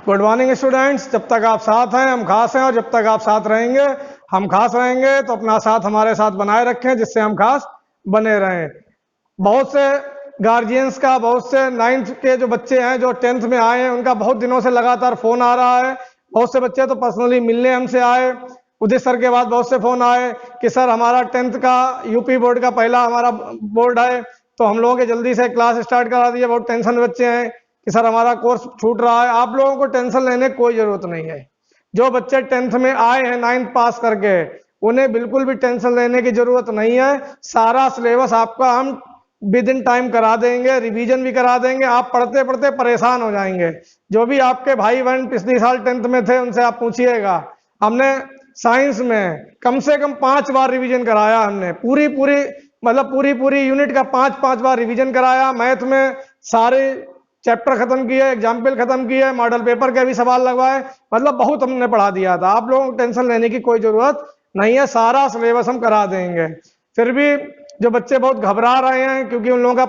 Good morning students. जब तक आप साथ हैं हम खास हैं, और जब तक आप साथ रहेंगे हम खास रहेंगे। तो अपना साथ हमारे साथ बनाए रखें जिससे हम खास बने रहें। बहुत से गार्जियंस का, बहुत से 9th के जो बच्चे हैं जो 10th में आए हैं, उनका बहुत दिनों से लगातार फोन आ रहा है। बहुत से बच्चे तो पर्सनली मिलने हमसे आए। उदित सर के बाद बहुत से फोन आए कि सर हमारा 10th का यूपी बोर्ड का पहला हमारा बोर्ड है, तो हम लोगों के जल्दी से क्लास स्टार्ट करा दिए। बहुत टेंशन में बच्चे हैं कि सर हमारा कोर्स छूट रहा है। आप लोगों को टेंशन लेने की कोई जरूरत नहीं है। जो बच्चे 10th में आए हैं 9th पास करके, उन्हें बिल्कुल भी टेंशन लेने की जरूरत नहीं है। सारा सिलेबस आपका हम विद इन टाइम करा देंगे, रिवीजन भी करा देंगे। आप पढ़ते पढ़ते परेशान हो जाएंगे। जो भी आपके भाई बहन पिछले साल 10th में थे उनसे आप पूछिएगा। हमने साइंस में कम से कम 5 बार रिवीजन कराया। हमने पूरी यूनिट का 5 बार रिवीजन कराया। मैथ में सारे चैप्टर खत्म किए, एग्जाम्पल खत्म किए, मॉडल पेपर के भी सवाल लगवाए। बहुत हमने पढ़ा दिया था। आप लोगों को टेंशन लेने की कोई जरूरत नहीं है। सारा सिलेबस हम करा देंगे। फिर भी जो बच्चे बहुत घबरा रहे हैं क्योंकि उन लोगों का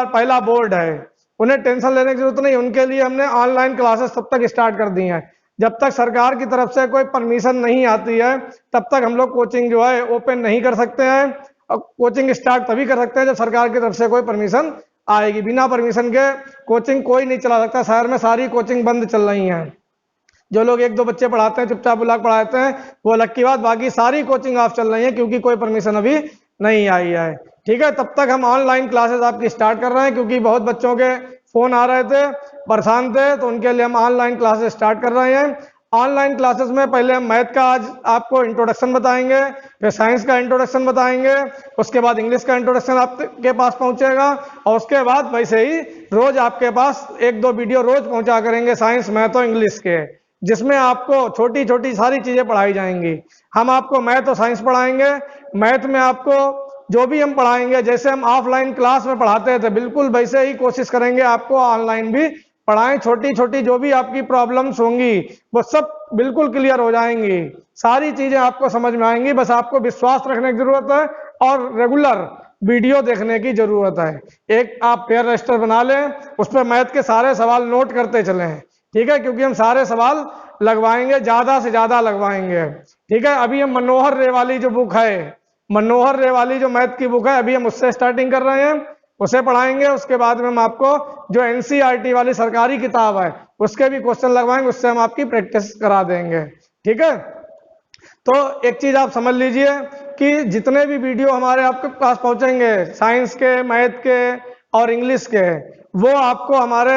पहला बोर्ड है, उन्हें टेंशन लेने की जरूरत नहीं। उनके लिए हमने ऑनलाइन क्लासेस तब तक स्टार्ट कर दी हैं। जब तक सरकार की तरफ से कोई परमिशन नहीं आती है तब तक हम लोग कोचिंग जो है ओपन नहीं कर सकते हैं। और कोचिंग स्टार्ट तभी कर सकते हैं जब सरकार की तरफ से कोई परमिशन आएगी। बिना परमिशन के कोचिंग कोई नहीं चला सकता। शहर में सारी कोचिंग बंद चल रही हैं। जो लोग 1-2 बच्चे पढ़ाते हैं, चुपचाप बुला के पढ़ाते हैं, वो अलग की बात। बाकी सारी कोचिंग ऑफ चल रही है क्योंकि कोई परमिशन अभी नहीं आई है। ठीक है, तब तक हम ऑनलाइन क्लासेस आपकी स्टार्ट कर रहे हैं क्योंकि बहुत बच्चों के फोन आ रहे थे, परेशान थे, तो उनके लिए हम ऑनलाइन क्लासेस स्टार्ट कर रहे हैं। ऑनलाइन क्लासेस में पहले हम मैथ का आज आपको इंट्रोडक्शन बताएंगे, फिर साइंस का इंट्रोडक्शन बताएंगे, उसके बाद इंग्लिश का इंट्रोडक्शन आपके पास पहुंचेगा, और उसके बाद वैसे ही रोज आपके पास 1-2 वीडियो रोज पहुंचा करेंगे साइंस, मैथ और इंग्लिश के, जिसमें आपको छोटी छोटी सारी चीजें पढ़ाई जाएंगी। हम आपको मैथ और साइंस पढ़ाएंगे। मैथ में आपको जो भी हम पढ़ाएंगे, जैसे हम ऑफलाइन क्लास में पढ़ाते थे, बिल्कुल वैसे ही कोशिश करेंगे आपको ऑनलाइन भी पढ़ाएं। छोटी छोटी जो भी आपकी प्रॉब्लम्स होंगी वो सब बिल्कुल क्लियर हो जाएंगी। सारी चीजें आपको समझ में आएंगी। बस आपको विश्वास रखने की जरूरत है और रेगुलर वीडियो देखने की जरूरत है। एक आप पेयर रजिस्टर बना लें, उस पर मैथ के सारे सवाल नोट करते चलें। ठीक है, क्योंकि हम सारे सवाल लगवाएंगे, ज्यादा से ज्यादा लगवाएंगे। ठीक है, अभी हम मनोहर रे वाली जो बुक है, मनोहर रे वाली जो मैथ की बुक है, अभी हम उससे स्टार्टिंग कर रहे हैं, उसे पढ़ाएंगे। उसके बाद में हम आपको जो एनसीईआरटी वाली सरकारी किताब है उसके भी क्वेश्चन लगवाएंगे, उससे हम आपकी प्रैक्टिस करा देंगे। ठीक है, तो एक चीज आप समझ लीजिए कि जितने भी वीडियो हमारे आपके पास पहुंचेंगे साइंस के, मैथ के और इंग्लिश के, वो आपको हमारे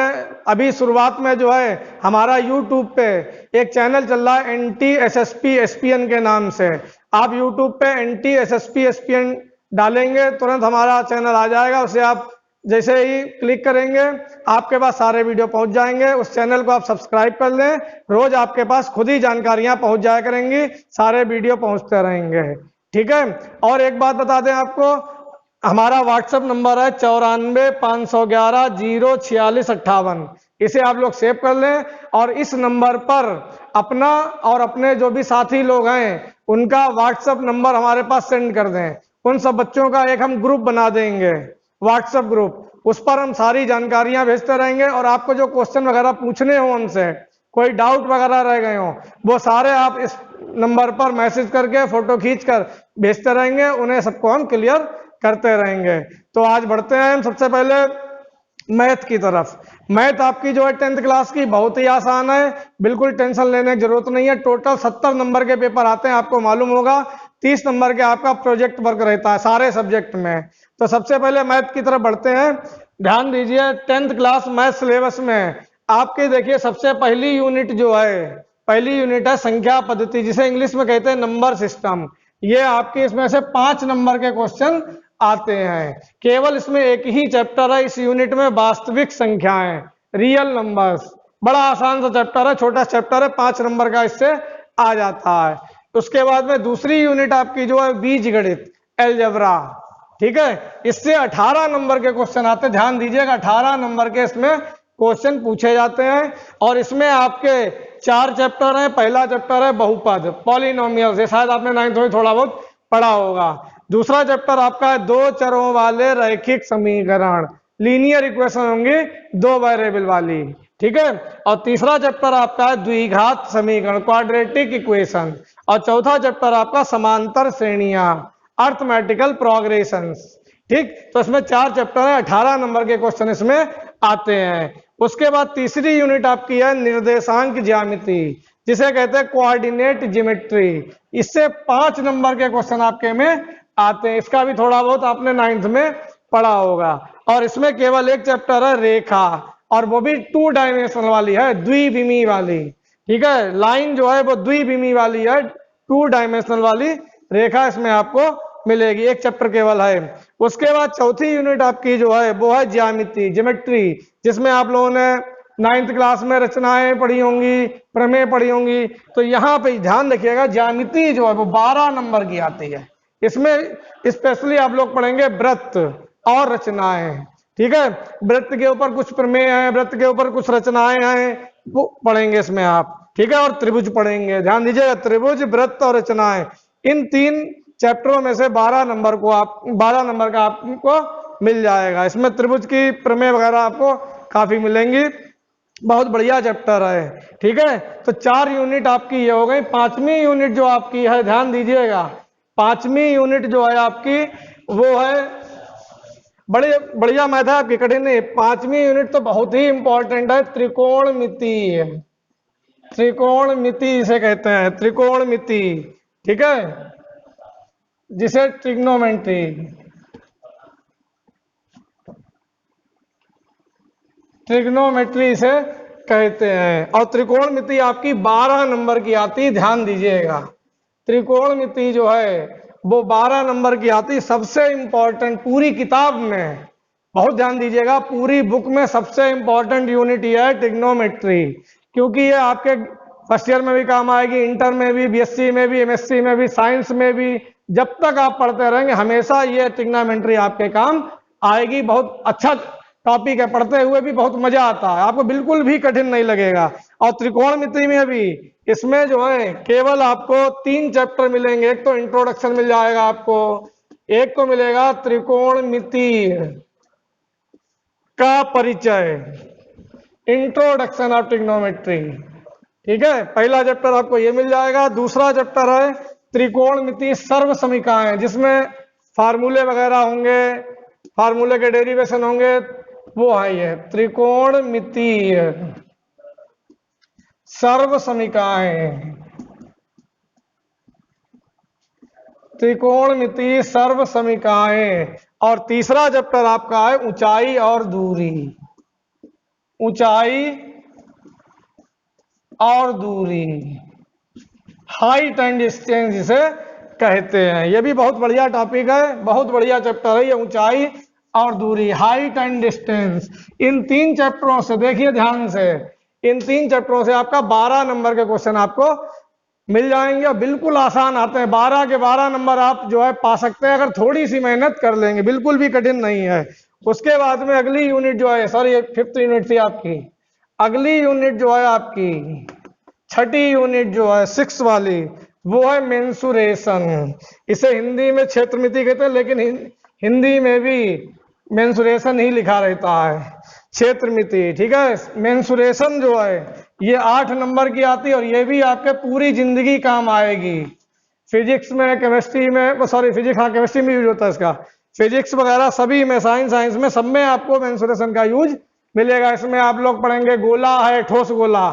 अभी शुरुआत में जो है हमारा यूट्यूब पे एक चैनल चल रहा है NTSSP SPN के नाम से। आप यूट्यूब पे NTSSP SPN डालेंगे, तुरंत हमारा चैनल आ जाएगा। उसे आप जैसे ही क्लिक करेंगे आपके पास सारे वीडियो पहुंच जाएंगे। उस चैनल को आप सब्सक्राइब कर लें, रोज आपके पास खुद ही जानकारियां पहुंच जाया करेंगी, सारे वीडियो पहुंचते रहेंगे। ठीक है, और एक बात बता दें आपको, हमारा व्हाट्सएप नंबर है 94-511-04658। इसे आप लोग सेव कर लें और इस नंबर पर अपना और अपने जो भी साथी लोग हैं उनका व्हाट्सएप नंबर हमारे पास सेंड कर दें। उन सब बच्चों का एक हम ग्रुप बना देंगे, व्हाट्सएप ग्रुप। उस पर हम सारी जानकारियां भेजते रहेंगे और आपको जो क्वेश्चन वगैरह पूछने हो हमसे, कोई डाउट वगैरह रह गए हो, वो सारे आप इस नंबर पर मैसेज करके फोटो खींच कर भेजते रहेंगे। उन्हें सबको हम क्लियर करते रहेंगे। तो आज बढ़ते हैं हम सबसे पहले मैथ की तरफ। मैथ आपकी जो है 10th क्लास की बहुत ही आसान है, बिल्कुल टेंशन लेने की जरूरत नहीं है। टोटल 70 नंबर के पेपर आते हैं, आपको मालूम होगा। 30 नंबर के आपका प्रोजेक्ट वर्क रहता है सारे सब्जेक्ट में। तो सबसे पहले मैथ की तरफ बढ़ते हैं। ध्यान दीजिए, 10th क्लास मैथ सिलेबस में आपके देखिए सबसे पहली यूनिट जो है, पहली यूनिट है संख्या पद्धति, जिसे इंग्लिश में कहते हैं नंबर सिस्टम। ये आपके इसमें से 5 नंबर के क्वेश्चन आते हैं। केवल इसमें एक ही चैप्टर है इस यूनिट में, वास्तविक संख्याएं, रियल नंबर्स। बड़ा आसान सा चैप्टर है, छोटा चैप्टर है, 5 नंबर का इससे आ जाता है। उसके बाद में दूसरी यूनिट आपकी जो है बीज गणित, अलजेब्रा। ठीक है, इससे 18 नंबर के क्वेश्चन आते हैं। ध्यान दीजिएगा, 18 नंबर के इसमें क्वेश्चन पूछे जाते हैं। और इसमें आपके 4 चैप्टर हैं। पहला चैप्टर है बहुपद, पॉलिनोमियल्स, ये शायद आपने 9th में थोड़ा बहुत पढ़ा होगा। दूसरा चैप्टर आपका है 2 चरों वाले रैखिक समीकरण, लीनियर इक्वेशन होंगी 2 वेरिएबल वाली। ठीक है। और तीसरा चैप्टर आपका है द्विघात समीकरण, क्वाड्रेटिक इक्वेशन। और चौथा चैप्टर आपका समांतर श्रेणियां, अर्थमेटिकल प्रोग्रेशंस। ठीक, तो इसमें 4 चैप्टर है, 18 नंबर के क्वेश्चन इसमें आते हैं। उसके बाद तीसरी यूनिट आपकी है निर्देशांक ज्यामिति, जिसे कहते हैं कोऑर्डिनेट ज्योमेट्री। इससे 5 नंबर के क्वेश्चन आपके में आते हैं। इसका भी थोड़ा बहुत आपने 9th में पढ़ा होगा। और इसमें केवल एक चैप्टर है रेखा, और वो भी 2 डायमेंशनल वाली है, द्विविमी वाली। ठीक है, लाइन जो है वो द्विविमी वाली है, 2 डायमेंशनल वाली रेखा इसमें आपको मिलेगी। एक चैप्टर केवल है। उसके बाद चौथी यूनिट आपकी जो है वो है ज्यामिति, ज्योमेट्री, जिसमें आप लोगों ने 9th क्लास में रचनाएं पढ़ी होंगी, प्रमेय पढ़ी होंगी। तो यहाँ पे ध्यान रखिएगा, ज्यामिति जो है वो 12 नंबर की आती है। इसमें स्पेशली आप लोग पढ़ेंगे वृत्त और रचनाएं। ठीक है, वृत्त के ऊपर कुछ प्रमेय है, वृत्त के ऊपर कुछ रचनाएं हैं, वो पढ़ेंगे इसमें आप। ठीक है, और त्रिभुज पढ़ेंगे, ध्यान दीजिएगा, त्रिभुज, वृत्त और रचनाएं, इन 3 चैप्टरों में से 12 नंबर का आपको मिल जाएगा। इसमें त्रिभुज की प्रमेय वगैरह आपको काफी मिलेंगी, बहुत बढ़िया चैप्टर है। ठीक है, तो 4 यूनिट आपकी ये हो गई। 5वीं यूनिट जो आपकी है, ध्यान दीजिएगा, 5वीं यूनिट जो है आपकी वो है बड़े बढ़िया मैथ है आपकी, कठिन नहीं। 5वीं यूनिट तो बहुत ही इंपॉर्टेंट है, त्रिकोणमिति। त्रिकोणमिति इसे कहते हैं, त्रिकोणमिति। ठीक है, जिसे ट्रिग्नोमेट्री, ट्रिग्नोमेट्री से कहते हैं। और त्रिकोणमिति आपकी 12 नंबर की आती, ध्यान दीजिएगा। त्रिकोणमिति जो है वो 12 नंबर की आती, सबसे इंपॉर्टेंट पूरी किताब में। बहुत ध्यान दीजिएगा, पूरी बुक में सबसे इंपॉर्टेंट यूनिट ये है ट्रिग्नोमेट्री, क्योंकि ये आपके फर्स्ट ईयर में भी काम आएगी, इंटर में भी, बीएससी में भी, एमएससी में भी, साइंस में भी। जब तक आप पढ़ते रहेंगे हमेशा ये ट्रिग्नोमेट्री आपके काम आएगी। बहुत अच्छा टॉपिक है, पढ़ते हुए भी बहुत मजा आता है, आपको बिल्कुल भी कठिन नहीं लगेगा। और त्रिकोणमिति में भी इसमें जो है केवल आपको 3 चैप्टर मिलेंगे। एक तो इंट्रोडक्शन मिल जाएगा आपको, एक तो मिलेगा त्रिकोणमिति का परिचय, इंट्रोडक्शन ऑफ ट्रिग्नोमेट्री। ठीक है, पहला चैप्टर आपको ये मिल जाएगा। दूसरा चैप्टर है त्रिकोणमिति सर्व समीकरण, जिसमें फार्मूले वगैरह होंगे, फार्मूले के डेरिवेशन होंगे, वो है ये त्रिकोणमिति सर्व समीकरण। त्रिकोणमिति सर्व समीकरण। और तीसरा चैप्टर आपका है ऊंचाई और दूरी, ऊंचाई और दूरी, हाइट एंड डिस्टेंस जिसे कहते हैं। ये भी बहुत बढ़िया टॉपिक है, बहुत बढ़िया चैप्टर है ये, ऊंचाई और दूरी, हाइट एंड डिस्टेंस। इन 3 चैप्टरों से देखिए ध्यान से, इन 3 चैप्टरों से आपका 12 नंबर के क्वेश्चन आपको मिल जाएंगे, और बिल्कुल आसान आते हैं। 12 के 12 नंबर आप जो है पा सकते हैं अगर थोड़ी सी मेहनत कर लेंगे, बिल्कुल भी कठिन नहीं है। उसके बाद में अगली यूनिट जो है, सॉरी 5th यूनिट थी आपकी, अगली यूनिट जो है आपकी 6ठी यूनिट जो है 6 वाली, वो है मेंसुरेशन। इसे हिंदी में क्षेत्रमिति कहते हैं, लेकिन हिंदी में भी मेंसुरेशन ही लिखा रहता है, क्षेत्रमिति। ठीक है, मेंसुरेशन जो है ये 8 नंबर की आती है, और ये भी आपके पूरी जिंदगी काम आएगी। फिजिक्स में, केमिस्ट्री में, सॉरी फिजिक्स, हाँ केमिस्ट्री में यूज होता है इसका, फिजिक्स वगैरह सभी में, साइंस में, सब में आपको मेंसुरेशन का यूज मिलेगा। इसमें आप लोग पढ़ेंगे गोला है, ठोस गोला,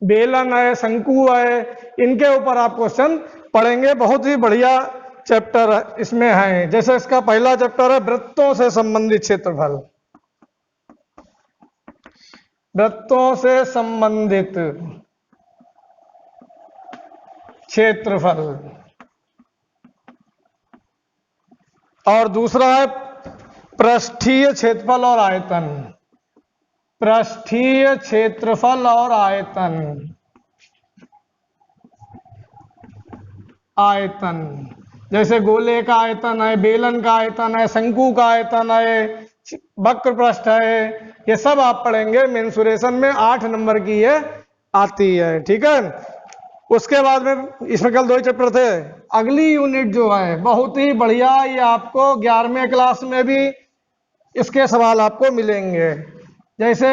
बेलन है, शंकु है, इनके ऊपर आप क्वेश्चन पढ़ेंगे। बहुत ही बढ़िया चैप्टर इसमें है। जैसे इसका पहला चैप्टर है वृत्तों से संबंधित क्षेत्रफल, वृत्तों से संबंधित क्षेत्रफल। और दूसरा है पृष्ठीय क्षेत्रफल और आयतन, पृष्ठीय क्षेत्रफल और आयतन, आयतन जैसे गोले का आयतन है, बेलन का आयतन है, शंकु का आयतन है, वक्र पृष्ठ है, ये सब आप पढ़ेंगे मेंसुरेशन में। 8 नंबर की ये आती है। ठीक है, उसके बाद में इसमें कल 2 ही चैप्टर थे। अगली यूनिट जो है बहुत ही बढ़िया, ये आपको 11वें क्लास में भी इसके सवाल आपको मिलेंगे। जैसे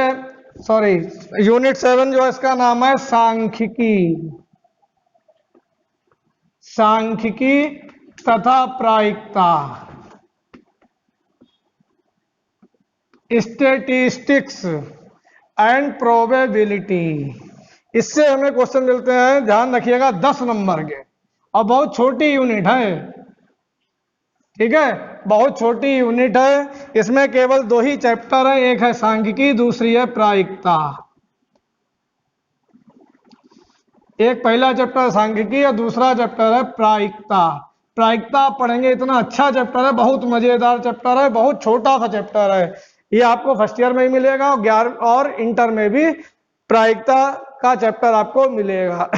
सॉरी, यूनिट 7 जो है इसका नाम है सांख्यिकी। सांख्यिकी तथा प्रायिकता, स्टेटिस्टिक्स एंड प्रोबेबिलिटी। इससे हमें क्वेश्चन मिलते हैं, ध्यान रखिएगा, 10 नंबर के, और बहुत छोटी यूनिट है, ठीक है, बहुत छोटी यूनिट है। इसमें केवल 2 ही चैप्टर है, एक है सांख्यिकी, दूसरी है प्रायिकता। एक पहला चैप्टर सांख्यिकी और दूसरा चैप्टर है प्रायिकता। प्रायिकता आप पढ़ेंगे, इतना अच्छा चैप्टर है, बहुत मजेदार चैप्टर है, बहुत छोटा सा चैप्टर है। ये आपको फर्स्ट ईयर में ही मिलेगा, 11 और इंटर में भी प्रायिकता का चैप्टर आपको मिलेगा।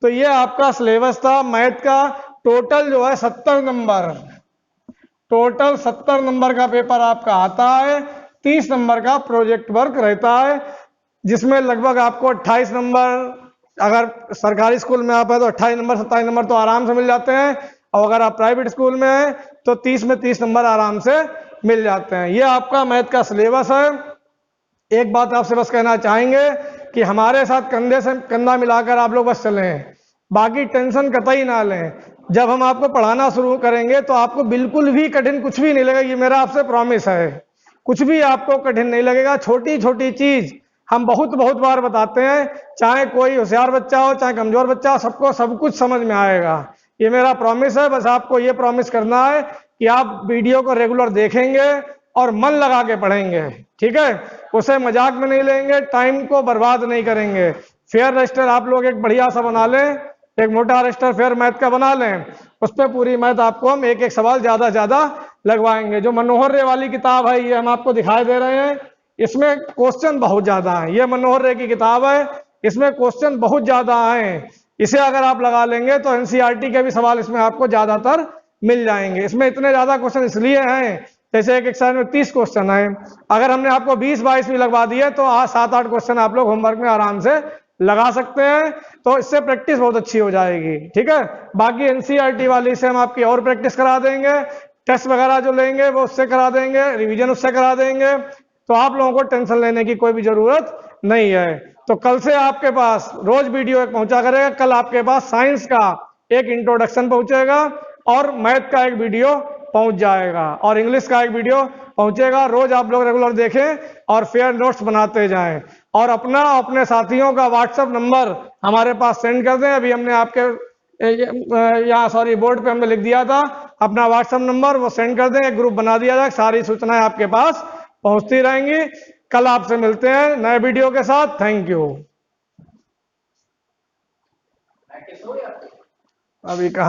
तो ये आपका सिलेबस था मैथ का। टोटल जो है 70 नंबर, टोटल 70 नंबर का पेपर आपका आता है। 30 नंबर का प्रोजेक्ट वर्क रहता है, जिसमें लगभग आपको 28 नंबर, अगर सरकारी स्कूल में आप है तो 28 नंबर 27 नंबर तो आराम से मिल जाते हैं, और अगर आप प्राइवेट स्कूल में हैं तो 30 में 30 नंबर आराम से मिल जाते हैं। ये आपका मैथ का सिलेबस है। एक बात आपसे बस कहना चाहेंगे कि हमारे साथ कंधे से कंधा मिलाकर आप लोग बस चलें, बाकी टेंशन कतई ना लें। जब हम आपको पढ़ाना शुरू करेंगे तो आपको बिल्कुल भी कठिन कुछ भी नहीं लगेगा, ये मेरा आपसे प्रॉमिस है। कुछ भी आपको कठिन नहीं लगेगा। छोटी छोटी चीज हम बहुत बहुत बार बताते हैं, चाहे कोई होशियार बच्चा हो चाहे कमजोर बच्चा हो, सबको सब कुछ समझ में आएगा, ये मेरा प्रॉमिस है। बस आपको ये प्रॉमिस करना है कि आप वीडियो को रेगुलर देखेंगे और मन लगा के पढ़ेंगे, ठीक है, उसे मजाक में नहीं लेंगे, टाइम को बर्बाद नहीं करेंगे। फेयर रजिस्टर आप लोग एक बढ़िया सा बना लें, एक मोटा रजिस्टर फेयर मैथ का बना लें, उस पर पूरी मैथ आपको हम एक एक सवाल ज्यादा ज्यादा लगवाएंगे। जो मनोहर रे वाली किताब है ये हम आपको दिखाई दे रहे हैं, इसमें क्वेश्चन बहुत ज्यादा है। ये मनोहर रे की किताब है, इसमें क्वेश्चन बहुत ज्यादा हैं। इसे अगर आप लगा लेंगे तो एनसीईआरटी के भी सवाल इसमें आपको ज्यादातर मिल जाएंगे। इसमें इतने ज्यादा क्वेश्चन इसलिए हैं, जैसे एक एक्सरसाइज में 30 क्वेश्चन है, अगर हमने आपको 20-22 भी लगवा दिए तो 7-8 क्वेश्चन आप लोग होमवर्क में आराम से लगा सकते हैं। तो इससे प्रैक्टिस बहुत अच्छी हो जाएगी, ठीक है। बाकी एनसीईआरटी वाली से हम आपकी और प्रैक्टिस करा देंगे, टेस्ट वगैरह जो लेंगे वो उससे करा देंगे, रिवीजन उससे करा देंगे। तो आप लोगों को टेंशन लेने की कोई भी जरूरत नहीं है। तो कल से आपके पास रोज वीडियो एक पहुंचा करेगा। कल आपके पास साइंस का एक इंट्रोडक्शन पहुंचेगा और मैथ का एक वीडियो पहुंच जाएगा और इंग्लिश का एक वीडियो पहुंचेगा। रोज आप लोग रेगुलर देखें और फेयर नोट्स बनाते जाएं, और अपना अपने साथियों का व्हाट्सएप नंबर हमारे पास सेंड कर दें। अभी हमने आपके यहाँ सॉरी बोर्ड पे हमने लिख दिया था अपना व्हाट्सएप नंबर, वो सेंड कर दें, एक ग्रुप बना दिया जाए, सारी सूचनाएं आपके पास पहुंचती रहेंगी। कल आपसे मिलते हैं नए वीडियो के साथ। Thank you. अभी कहा